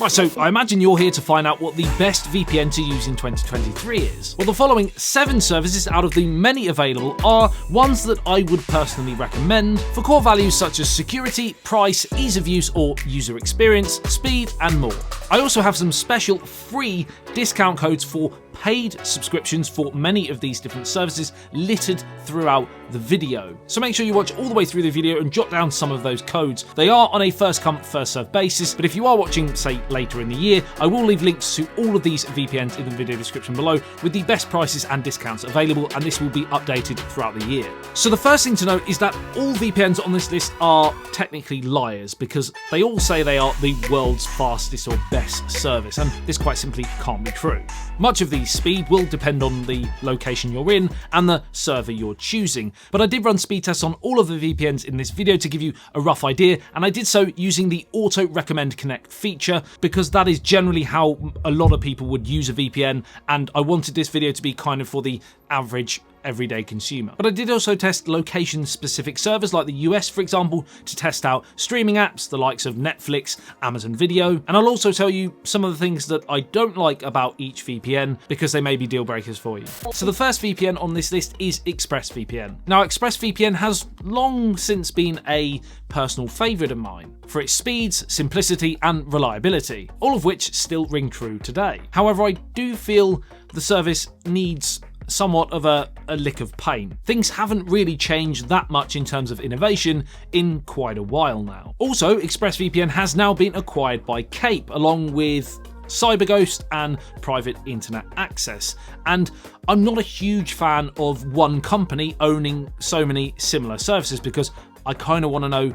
Right, so I imagine you're here to find out what the best VPN to use in 2023 is. Well, the following 7 services out of the many available are ones that I would personally recommend for core values such as security, price, ease of use or user experience, speed, and more. I also have some special free discount codes for paid subscriptions for many of these different services littered throughout the video. So make sure you watch all the way through the video and jot down some of those codes. They are on a first come, first served basis, but if you are watching, say, later in the year, I will leave links to all of these VPNs in the video description below with the best prices and discounts available, and this will be updated throughout the year. So the first thing to note is that all VPNs on this list are technically liars because they all say they are the world's fastest or best service, and this quite simply can't be true. Much of the speed will depend on the location you're in and the server you're choosing, but I did run speed tests on all of the VPNs in this video to give you a rough idea, and I did so using the auto recommend connect feature because that is generally how a lot of people would use a VPN, and I wanted this video to be kind of for the average everyday consumer. But I did also test location specific servers like the US, for example, to test out streaming apps, the likes of Netflix, Amazon Video, and I'll also tell you some of the things that I don't like about each VPN because they may be deal breakers for you. So the first VPN on this list is ExpressVPN. Now ExpressVPN has long since been a personal favourite of mine for its speeds, simplicity and reliability, all of which still ring true today. However, I do feel the service needs somewhat of a lick of paint. Things haven't really changed that much in terms of innovation in quite a while now. Also, ExpressVPN has now been acquired by Cape along with CyberGhost and Private Internet Access, and I'm not a huge fan of one company owning so many similar services because I kind of want to know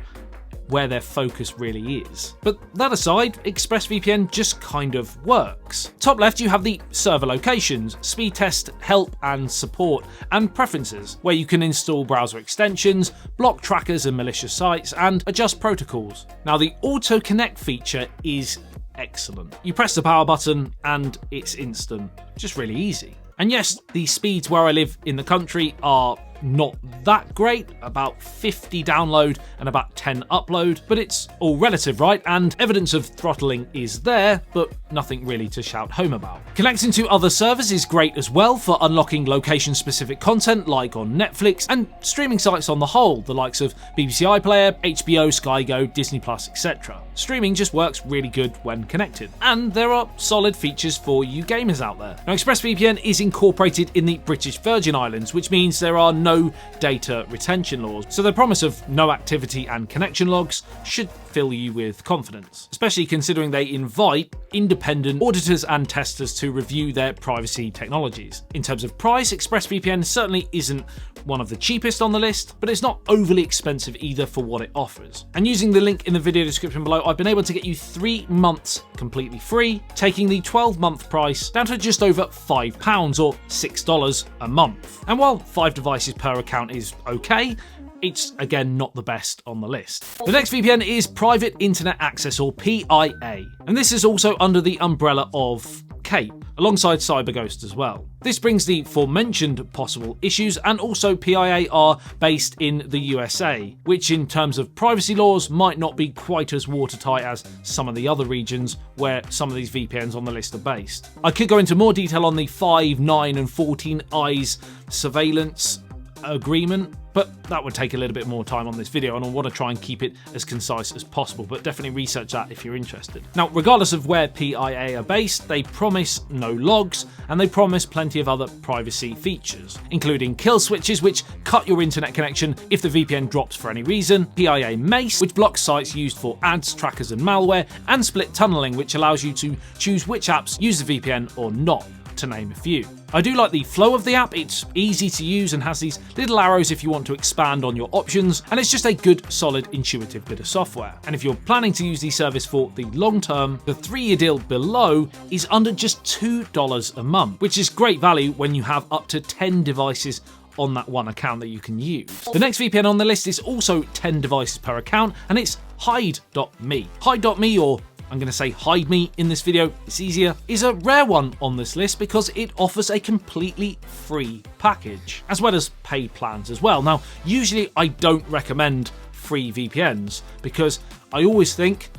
where their focus really is. But that aside, ExpressVPN just kind of works. Top left you have the server locations, speed test, help and support, and preferences, where you can install browser extensions, block trackers and malicious sites, and adjust protocols. Now the auto connect feature is excellent. You press the power button and it's instant, just really easy. And yes, the speeds where I live in the country are not that great, about 50 download and about 10 upload, but it's all relative, right? And evidence of throttling is there, but nothing really to shout home about. Connecting to other servers is great as well for unlocking location-specific content like on Netflix, and streaming sites on the whole, the likes of BBC iPlayer, HBO, Sky Go, Disney+, etc. Streaming just works really good when connected, and there are solid features for you gamers out there. Now, ExpressVPN is incorporated in the British Virgin Islands, which means there are no data retention laws, so the promise of no activity and connection logs should fill you with confidence, especially considering they invite independent auditors and testers to review their privacy technologies. In terms of price, ExpressVPN certainly isn't one of the cheapest on the list, but it's not overly expensive either for what it offers. And using the link in the video description below, I've been able to get you 3 months completely free, taking the 12-month price down to just over £5 or $6 a month. And while 5 devices per account is okay, it's again not the best on the list. The next VPN is Private Internet Access or PIA, and this is also under the umbrella of Cape, alongside CyberGhost as well. This brings the aforementioned possible issues, and also PIA are based in the USA, which in terms of privacy laws might not be quite as watertight as some of the other regions where some of these VPNs on the list are based. I could go into more detail on the 5, 9 and 14 eyes surveillance agreement, but that would take a little bit more time on this video, and I want to try and keep it as concise as possible, but definitely research that if you're interested. Now, regardless of where PIA are based, they promise no logs, and they promise plenty of other privacy features, including kill switches, which cut your internet connection if the VPN drops for any reason, PIA Mace, which blocks sites used for ads, trackers and malware, and split tunneling, which allows you to choose which apps use the VPN or not, to name a few. I do like the flow of the app. It's easy to use and has these little arrows if you want to expand on your options, and it's just a good, solid, intuitive bit of software. And if you're planning to use the service for the long term, the 3-year deal below is under just $2 a month, which is great value when you have up to 10 devices on that one account that you can use. The next VPN on the list is also 10 devices per account, and it's Hide.me. Hide.me, or I'm going to say Hide Me in this video, it's easier, is a rare one on this list because it offers a completely free package, as well as paid plans as well. Now, usually I don't recommend free VPNs because I always think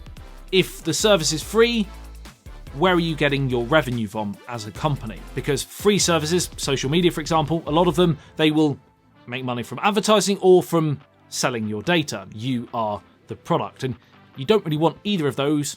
if the service is free, where are you getting your revenue from as a company? Because free services, social media for example, a lot of them, they will make money from advertising or from selling your data. You are the product, and you don't really want either of those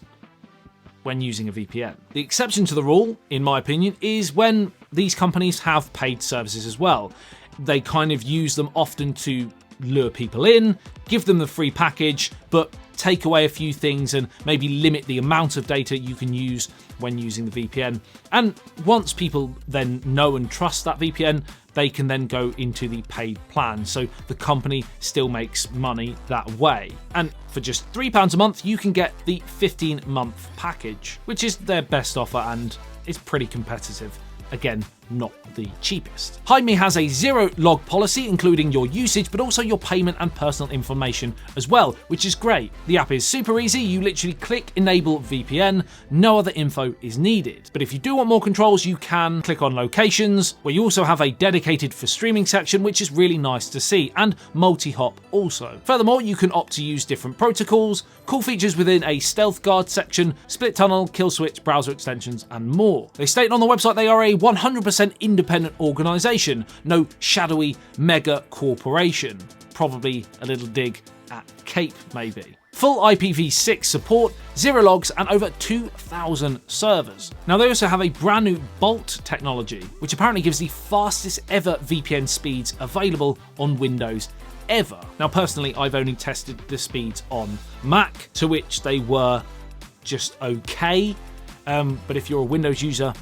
when using a VPN. The exception to the rule, in my opinion, is when these companies have paid services as well. They kind of use them often to lure people in, give them the free package, but take away a few things and maybe limit the amount of data you can use when using the VPN. And once people then know and trust that VPN, they can then go into the paid plan. So the company still makes money that way. And for just £3 a month, you can get the 15-month package, which is their best offer and is pretty competitive. Again, not the cheapest. HideMe has a zero log policy, including your usage, but also your payment and personal information as well, which is great. The app is super easy. You literally click enable VPN. No other info is needed. But if you do want more controls, you can click on locations, where you also have a dedicated for streaming section, which is really nice to see, and multi-hop also. Furthermore, you can opt to use different protocols, cool features within a stealth guard section, split tunnel, kill switch, browser extensions, and more. They state on the website they are a 100% independent organisation, no shadowy mega corporation. Probably a little dig at Cape, maybe. Full IPv6 support, zero logs, and over 2,000 servers. Now they also have a brand new Bolt technology, which apparently gives the fastest ever VPN speeds available on Windows ever. Now personally, I've only tested the speeds on Mac, to which they were just okay. But if you're a Windows user,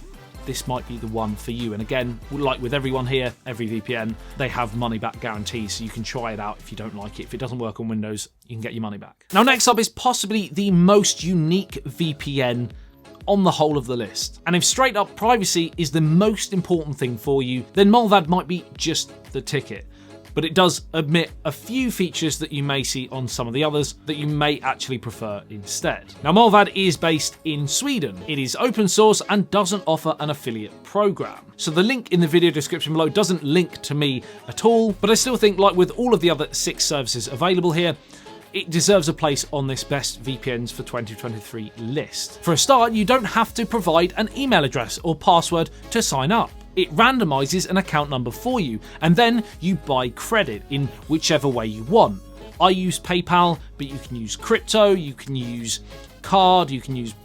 this might be the one for you. And again, like with everyone here, every VPN, they have money back guarantees, so you can try it out if you don't like it. If it doesn't work on Windows, you can get your money back. Now next up is possibly the most unique VPN on the whole of the list. And if straight up privacy is the most important thing for you, then Mullvad might be just the ticket. But it does omit a few features that you may see on some of the others that you may actually prefer instead. Now, Mullvad is based in Sweden. It is open source and doesn't offer an affiliate program. So the link in the video description below doesn't link to me at all, but I still think, like with all of the other 6 services available here, it deserves a place on this best VPNs for 2023 list. For a start, you don't have to provide an email address or password to sign up. It randomizes an account number for you, and then you buy credit in whichever way you want. I use PayPal, but you can use crypto, you can use card, you can use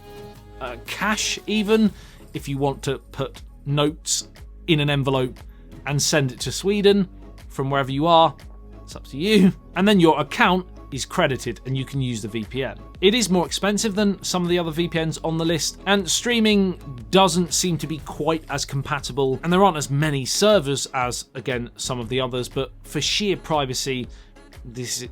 cash even, if you want to put notes in an envelope and send it to Sweden from wherever you are. It's up to you. And then your account is credited and you can use the VPN. It is more expensive than some of the other VPNs on the list, and streaming doesn't seem to be quite as compatible, and there aren't as many servers as, again, some of the others, but for sheer privacy, this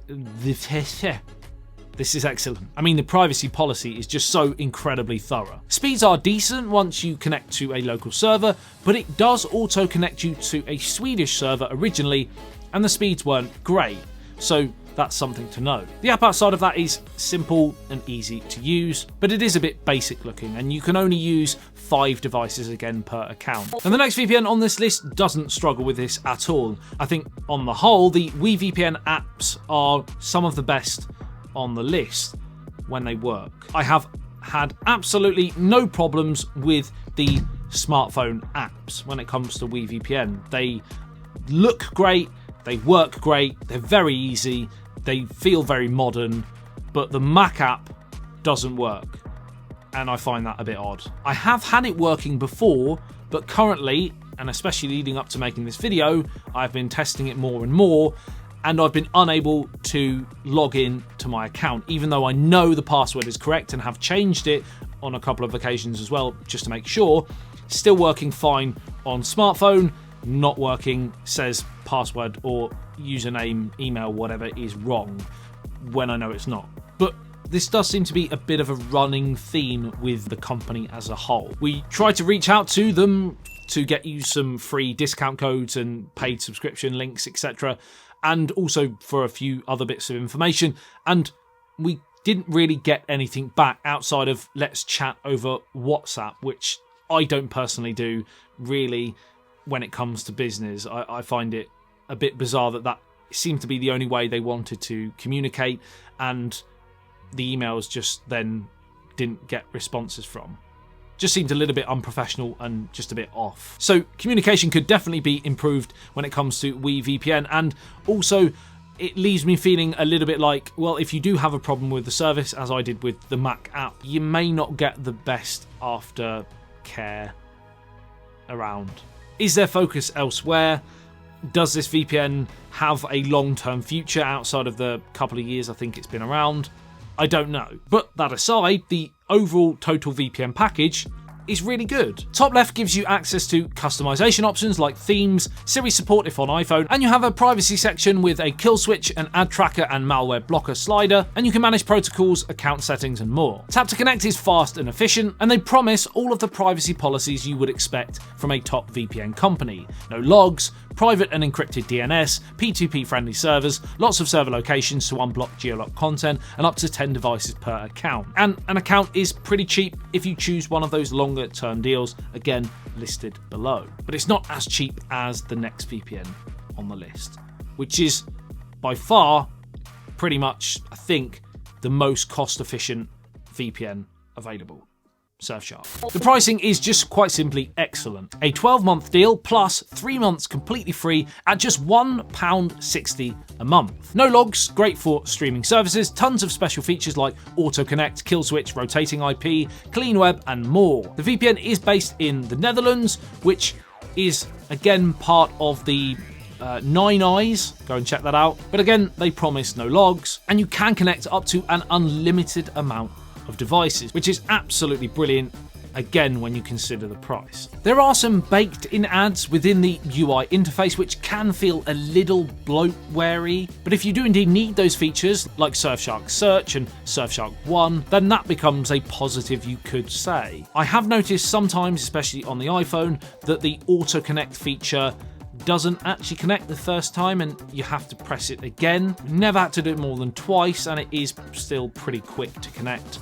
is excellent. I mean, the privacy policy is just so incredibly thorough. Speeds are decent once you connect to a local server, but it does auto connect you to a Swedish server originally, and the speeds weren't great. So that's something to know. The app outside of that is simple and easy to use, but it is a bit basic looking, and you can only use 5 devices again per account. And the next VPN on this list doesn't struggle with this at all. I think on the whole, the Wii VPN apps are some of the best on the list when they work. I have had absolutely no problems with the smartphone apps when it comes to Wii VPN. They look great, they work great, they're very easy, they feel very modern, but the Mac app doesn't work, and I find that a bit odd. I have had it working before, but currently, and especially leading up to making this video, I've been testing it more and more, and I've been unable to log in to my account, even though I know the password is correct and have changed it on a couple of occasions as well, just to make sure. Still working fine on smartphone, not working, says password or username, email, whatever is wrong when I know it's not. But this does seem to be a bit of a running theme with the company as a whole. We try to reach out to them to get you some free discount codes and paid subscription links, etc., and also for a few other bits of information, and we didn't really get anything back outside of let's chat over WhatsApp, which I don't personally do really when it comes to business. I find it a bit bizarre that seemed to be the only way they wanted to communicate, and the emails just then didn't get responses from. just seemed a little bit unprofessional and just a bit off. So communication could definitely be improved when it comes to Wii VPN, and also it leaves me feeling a little bit like, well, if you do have a problem with the service, as I did with the Mac app, you may not get the best aftercare around. Is there focus elsewhere? Does this VPN have a long-term future outside of the couple of years I think it's been around? I don't know. But that aside, the overall total VPN package is really good. Top left gives you access to customization options like themes, Siri support if on iPhone, and you have a privacy section with a kill switch, an ad tracker and malware blocker slider, and you can manage protocols, account settings and more. Tap to connect is fast and efficient, and they promise all of the privacy policies you would expect from a top VPN company. No logs, private and encrypted DNS, P2P friendly servers, lots of server locations to unblock geolocked content, and up to 10 devices per account. And an account is pretty cheap if you choose one of those longer term deals, again listed below. But it's not as cheap as the next VPN on the list, which is by far pretty much, I think, the most cost efficient VPN available. Surfshark. The pricing is just quite simply excellent. A 12-month deal plus 3 months completely free at just £1.60 a month. No logs, great for streaming services, tons of special features like auto connect, kill switch, rotating IP, clean web and more. The VPN is based in the Netherlands, which is again part of the 9 Eyes, go and check that out. But again, they promise no logs, and you can connect up to an unlimited amount of devices, which is absolutely brilliant, again when you consider the price. There are some baked-in ads within the UI interface which can feel a little bloatware-y, but if you do indeed need those features like Surfshark Search and Surfshark 1, then that becomes a positive, you could say. I have noticed sometimes, especially on the iPhone, that the auto connect feature doesn't actually connect the first time and you have to press it again. Never had to do it more than twice, and it is still pretty quick to connect.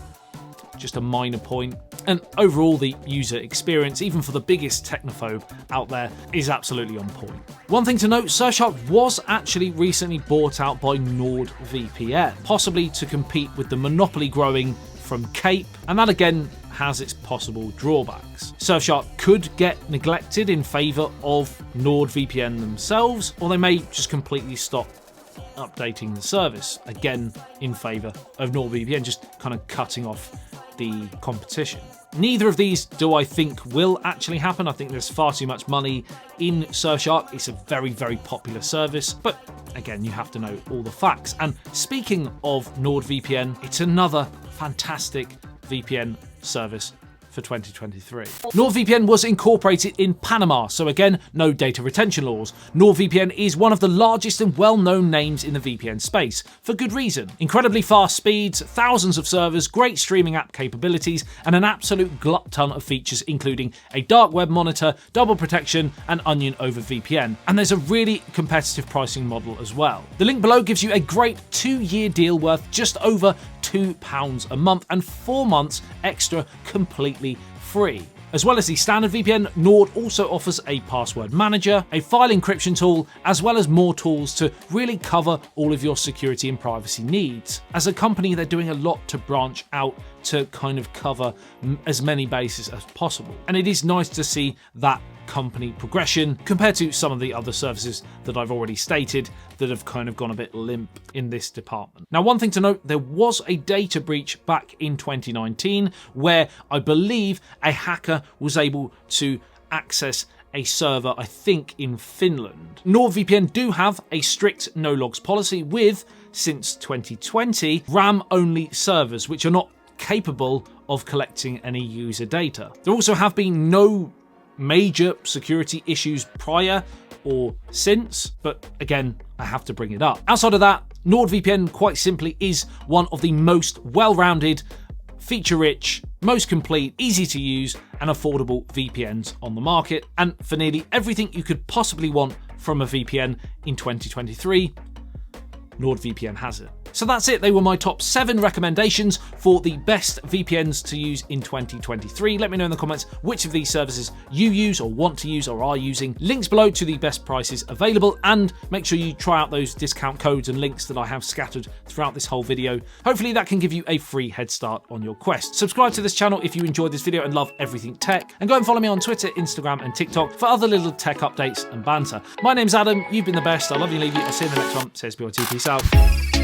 Just a minor point. And overall, the user experience, even for the biggest technophobe out there, is absolutely on point. One thing to note, Surfshark was actually recently bought out by NordVPN, possibly to compete with the monopoly growing from Cape, and that again has its possible drawbacks. Surfshark could get neglected in favour of NordVPN themselves, or they may just completely stop updating the service, again in favour of NordVPN, just kind of cutting off the competition. Neither of these do I think will actually happen. I think there's far too much money in Surfshark. It's a very, very popular service, but again, you have to know all the facts. And speaking of NordVPN, it's another fantastic VPN service for 2023. NordVPN was incorporated in Panama, so again, no data retention laws. NordVPN is one of the largest and well-known names in the VPN space, for good reason. Incredibly fast speeds, thousands of servers, great streaming app capabilities, and an absolute glut ton of features including a dark web monitor, double protection, and onion over VPN. And there's a really competitive pricing model as well. The link below gives you a great 2-year deal worth just over £2 a month and 4 months extra completely free. As well as the standard VPN, Nord also offers a password manager, a file encryption tool, as well as more tools to really cover all of your security and privacy needs. As a company, they're doing a lot to branch out to kind of cover as many bases as possible. And it is nice to see that company progression compared to some of the other services that I've already stated that have kind of gone a bit limp in this department. Now, one thing to note, there was a data breach back in 2019 where I believe a hacker was able to access a server, I think in Finland. NordVPN do have a strict no logs policy with, since 2020, RAM-only servers which are not capable of collecting any user data. There also have been no major security issues prior or since, but again, I have to bring it up. Outside of that, NordVPN quite simply is one of the most well-rounded, feature-rich, most complete, easy to use and affordable VPNs on the market, and for nearly everything you could possibly want from a VPN in 2023, NordVPN has it. So that's it, they were my top 7 recommendations for the best VPNs to use in 2023. Let me know in the comments which of these services you use or want to use or are using. Links below to the best prices available, and make sure you try out those discount codes and links that I have scattered throughout this whole video. Hopefully that can give you a free head start on your quest. Subscribe to this channel if you enjoyed this video and love everything tech, and go and follow me on Twitter, Instagram and TikTok for other little tech updates and banter. My name's Adam, you've been the best, I love you, leave you, I'll see you in the next one. Says BYT, peace out.